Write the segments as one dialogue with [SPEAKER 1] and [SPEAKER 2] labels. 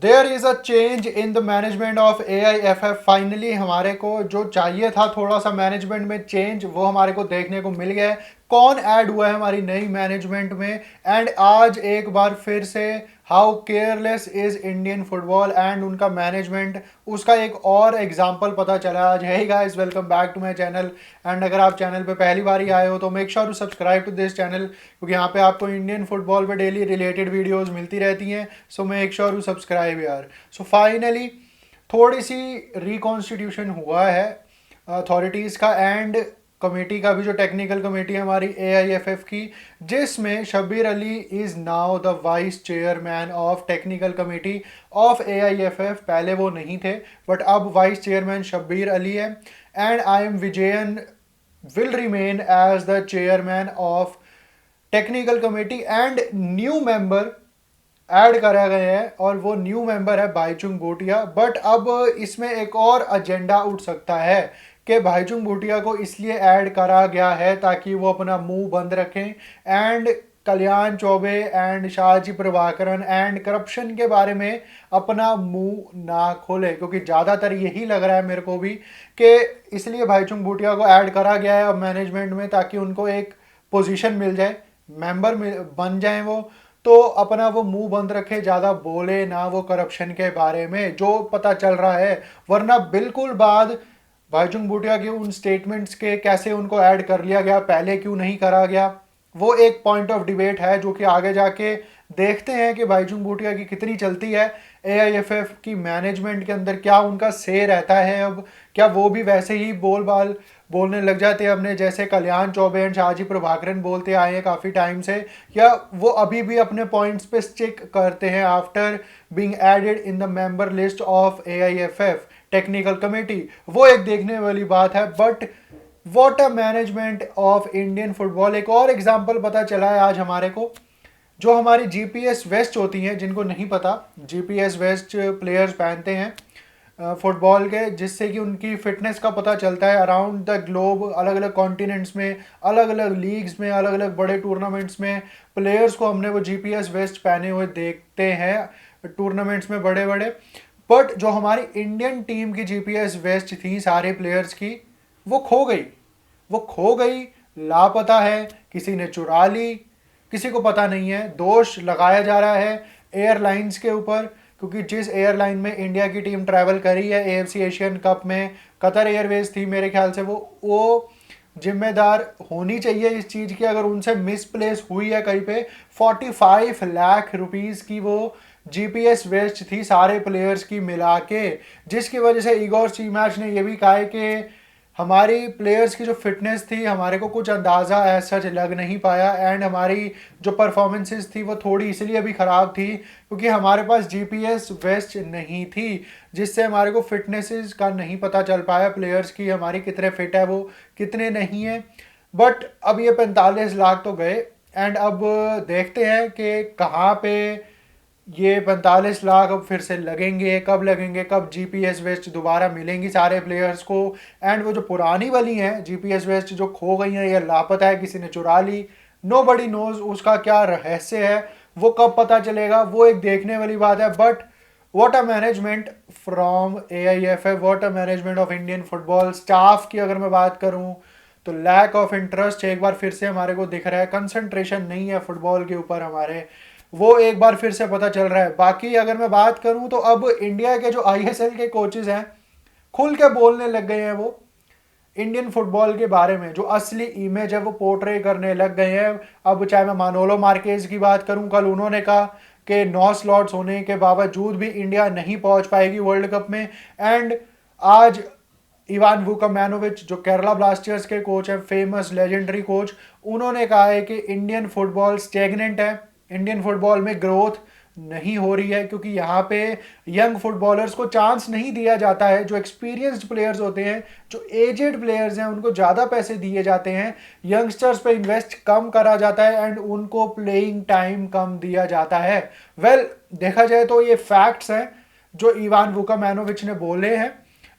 [SPEAKER 1] There is a change in the management of AIFF। Finally हमारे को जो चाहिए था थोड़ा सा मैनेजमेंट में चेंज, वो हमारे को देखने को मिल गया है। कौन ऐड हुआ है हमारी नई मैनेजमेंट में, एंड आज एक बार फिर से how careless is Indian football and उनका मैनेजमेंट, उसका एक और एग्जाम्पल पता चला आज। Hey guys, welcome back to my channel. And अगर आप चैनल पे पहली बार ही आए हो तो make sure to subscribe to this channel, क्योंकि यहाँ पे आपको इंडियन फुटबॉल पे डेली रिलेटेड वीडियोस मिलती रहती हैं। So make sure to subscribe यार। सो फाइनली थोड़ी सी रिकॉन्स्टिट्यूशन हुआ है अथॉरिटीज़ का एंड कमेटी का भी, जो टेक्निकल कमेटी है हमारी AIFF की, जिसमें Shabbir Ali is now the vice chairman of technical committee of AIFF। पहले वो नहीं थे, बट अब वाइस चेयरमैन शब्बीर अली है। And I am Vijayan will remain as the chairman of technical committee and new member add करा गया है, और वो न्यू मेंबर है भाईचुंग भूटिया। बट अब इसमें एक और एजेंडा उठ सकता है कि भाईचुंग भूटिया को इसलिए ऐड करा गया है ताकि वो अपना मुंह बंद रखें and Kalyan Chaubey and Shaji Prabhakaran and corruption के बारे में अपना मुंह ना खोले, क्योंकि ज़्यादातर यही लग रहा है मेरे को भी कि इसलिए भाईचुंग भूटिया को ऐड करा गया है अब मैनेजमेंट में, ताकि उनको एक पोजीशन मिल जाए, मेंबर बन जाए वो, तो अपना वो मुंह बंद रखे, ज़्यादा बोले ना वो करप्शन के बारे में जो पता चल रहा है। वरना बिल्कुल बाद भाईचुंग भूटिया के उन स्टेटमेंट्स के कैसे उनको ऐड कर लिया गया, पहले क्यों नहीं करा गया, वो एक पॉइंट ऑफ डिबेट है जो कि आगे जाके देखते हैं कि भाईचुंग भूटिया की कितनी चलती है। AIFF की मैनेजमेंट के अंदर क्या उनका से रहता है अब, क्या वो भी वैसे ही बोलने लग जाते हैं अपने जैसे कल्याण चौबे एंड शाहजी प्रभाकरन बोलते आए हैं काफ़ी टाइम से, या वो अभी भी अपने पॉइंट्स पे स्टिक करते हैं after being added in the member list of AIFF technical committee. वो एक देखने वाली बात है। But what a management of Indian football. एक और एग्जाम्पल पता चला है आज हमारे को, जो हमारी GPS वेस्ट होती हैं, जिनको नहीं पता, GPS वेस्ट प्लेयर्स पहनते हैं फुटबॉल के, जिससे कि उनकी फिटनेस का पता चलता है अराउंड द ग्लोब, अलग अलग कॉन्टिनेंट्स में, अलग अलग लीग्स में, अलग अलग बड़े टूर्नामेंट्स में प्लेयर्स को हमने वो GPS वेस्ट पहने हुए देखते हैं टूर्नामेंट्स में बड़े बड़े। बट जो हमारी इंडियन टीम की GPS वेस्ट थी सारे प्लेयर्स की, वो खो गई। वो खो गई, लापता है, किसी ने चुरा ली, किसी को पता नहीं है। दोष लगाया जा रहा है एयरलाइंस के ऊपर, क्योंकि जिस एयरलाइन में इंडिया की टीम ट्रैवल करी है AFC एशियन कप में, कतर एयरवेज थी मेरे ख्याल से, वो जिम्मेदार होनी चाहिए इस चीज़ की। अगर उनसे मिसप्लेस हुई है कहीं पे, 45 लाख रुपीस की वो GPS वेस्ट थी सारे प्लेयर्स की मिला के, जिसकी वजह से इगोर स्टीमैच ने यह भी कहा है कि हमारी प्लेयर्स की जो फिटनेस थी हमारे को कुछ अंदाज़ा ऐसा सच लग नहीं पाया, एंड हमारी जो परफॉर्मेंसेस थी वो थोड़ी इसलिए भी ख़राब थी क्योंकि हमारे पास GPS वेस्ट नहीं थी, जिससे हमारे को फिटनेसेस का नहीं पता चल पाया प्लेयर्स की हमारी कितने फिट है वो कितने नहीं है। बट अब ये 45 लाख तो गए, एंड अब देखते हैं कि कहाँ पे ये 45 लाख अब फिर से लगेंगे, कब GPS वेस्ट दोबारा मिलेंगी सारे प्लेयर्स को। एंड वो जो पुरानी वाली हैं GPS वेस्ट जो खो गई हैं या लापता है, किसी ने चुरा ली, नो बडी नोज उसका क्या रहस्य है, वो कब पता चलेगा, वो एक देखने वाली बात है। But what a management from AIFF, what a management of Indian football. Staff की अगर मैं बात करूं तो लैक ऑफ इंटरेस्ट एक बार फिर से हमारे को दिख रहा है, कंसंट्रेशन नहीं है फुटबॉल के ऊपर हमारे, वो एक बार फिर से पता चल रहा है। बाकी अगर मैं बात करूं तो अब इंडिया के जो ISL के कोचेज हैं खुल के बोलने लग गए हैं, वो इंडियन फुटबॉल के बारे में जो असली इमेज है वो पोर्ट्रे करने लग गए हैं। अब चाहे मैं मानोलो मार्केज की बात करूं, कल उन्होंने कहा कि 9 स्लॉट्स होने के बावजूद भी इंडिया नहीं पहुंच पाएगी वर्ल्ड कप में। एंड आज इवान वुकामैनोविच जो केरला ब्लास्टर्स के कोच हैं, फेमस लेजेंडरी कोच, उन्होंने कहा है कि इंडियन फुटबॉल स्टेगनेंट है, इंडियन फुटबॉल में ग्रोथ नहीं हो रही है, क्योंकि यहाँ पे यंग फुटबॉलर्स को चांस नहीं दिया जाता है। जो एक्सपीरियंस्ड प्लेयर्स होते हैं, जो एजेड प्लेयर्स हैं, उनको ज़्यादा पैसे दिए जाते हैं, यंगस्टर्स पे इन्वेस्ट कम करा जाता है एंड उनको प्लेइंग टाइम कम दिया जाता है। वेल देखा जाए तो ये फैक्ट्स हैं जो इवान वुकामैनोविच ने बोले हैं।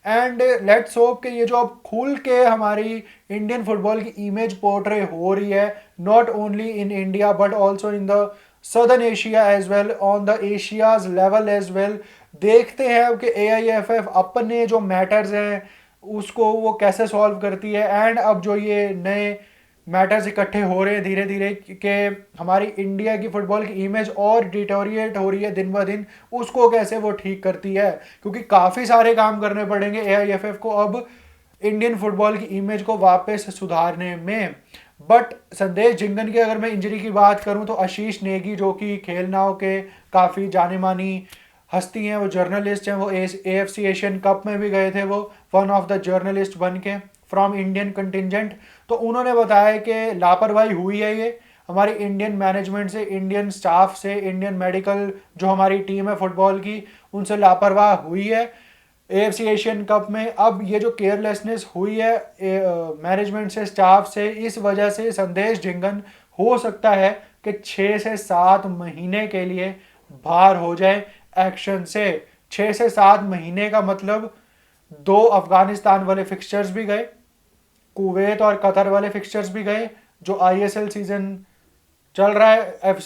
[SPEAKER 1] एंड लेट्स होप कि ये जो अब खुल के हमारी इंडियन फुटबॉल की इमेज पोर्ट्रे हो रही है, not only in India but also in the southern Asia as well, on the Asia's level as well. देखते हैं अब कि AIFF अपने जो मैटर्स हैं उसको वो कैसे सॉल्व करती है। एंड अब जो ये नए मैटर्स इकट्ठे हो रहे हैं धीरे धीरे कि हमारी इंडिया की फुटबॉल की इमेज और डिटोरिएट हो रही है दिन ब दिन, उसको कैसे वो ठीक करती है। क्योंकि काफ़ी सारे काम करने पड़ेंगे AIFF को अब इंडियन फुटबॉल की इमेज को वापस सुधारने में। बट संदेश झिंगन की अगर मैं इंजरी की बात करूं तो आशीष नेगी जो कि खेल नाव के काफ़ी जाने मानी हस्ती हैं, वो जर्नलिस्ट हैं, वो AFC एशियन कप में भी गए थे, वो वन ऑफ द जर्नलिस्ट बन के फ्रॉम इंडियन कंटिजेंट। तो उन्होंने बताया कि लापरवाही हुई है ये हमारी इंडियन मैनेजमेंट से, इंडियन स्टाफ से, इंडियन मेडिकल जो हमारी टीम है फुटबॉल की उनसे लापरवाह हुई है AFC एशियन कप में। अब ये जो केयरलेसनेस हुई है मैनेजमेंट से, स्टाफ से, इस वजह से संदेश झिंगन हो सकता है कि 6 से 7 महीने के लिए बाहर हो जाए एक्शन से। 6 से 7 महीने का मतलब 2 अफगानिस्तान वाले फिक्सचर्स भी गए, कुवैत और कतर वाले फिक्सचर्स भी गए, जो ISL सीजन चल रहा है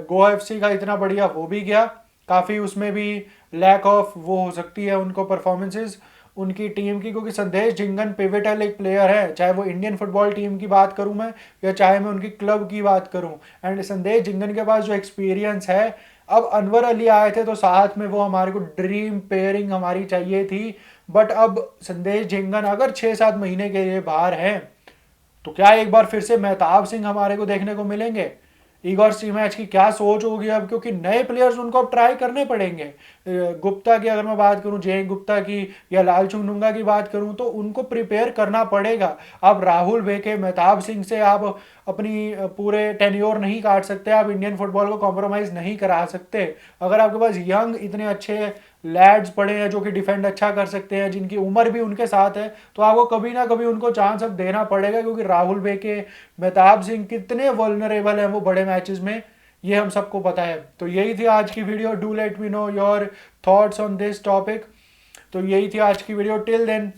[SPEAKER 1] गो FC का इतना बढ़िया वो भी गया। काफ़ी उसमें भी लैक ऑफ वो हो सकती है उनको परफॉर्मेंसेस उनकी टीम की, क्योंकि संदेश झिंगन पिविटल एक प्लेयर है, चाहे वो इंडियन फुटबॉल टीम की बात करूं मैं या चाहे मैं उनकी क्लब की बात करूं। एंड संदेश झिंगन के पास जो एक्सपीरियंस है, अब अनवर अली आए थे तो साथ में वो हमारे को ड्रीम पेयरिंग हमारी चाहिए थी। बट अब संदेश झिंगन अगर 6-7 महीने के लिए बाहर हैं तो क्या एक बार फिर से मेहताब सिंह हमारे को देखने को मिलेंगे? ईगोर स्टीमैच की क्या सोच होगी अब, क्योंकि नए प्लेयर्स उनको अब ट्राई करने पड़ेंगे। गुप्ता की अगर मैं बात करूं, जय गुप्ता की या लालचुंग नुंगा की बात करूं, तो उनको प्रिपेयर करना पड़ेगा। आप राहुल बेके, मेहताब सिंह से आप अपनी पूरे टेन्योर नहीं काट सकते, आप इंडियन फुटबॉल को कॉम्प्रोमाइज़ नहीं करा सकते। अगर आपके पास यंग इतने अच्छे लैड्स पड़े हैं जो कि डिफेंड अच्छा कर सकते हैं, जिनकी उम्र भी उनके साथ है, तो आपको कभी ना कभी उनको चांस अब देना पड़ेगा। क्योंकि राहुल बेके, मेहताब सिंह कितने वल्नरेबल हैं वो बड़े मैचेस में, ये हम सबको पता है। तो यही थी आज की video. Do let me know your thoughts on this topic. तो यही थी आज की वीडियो। Till then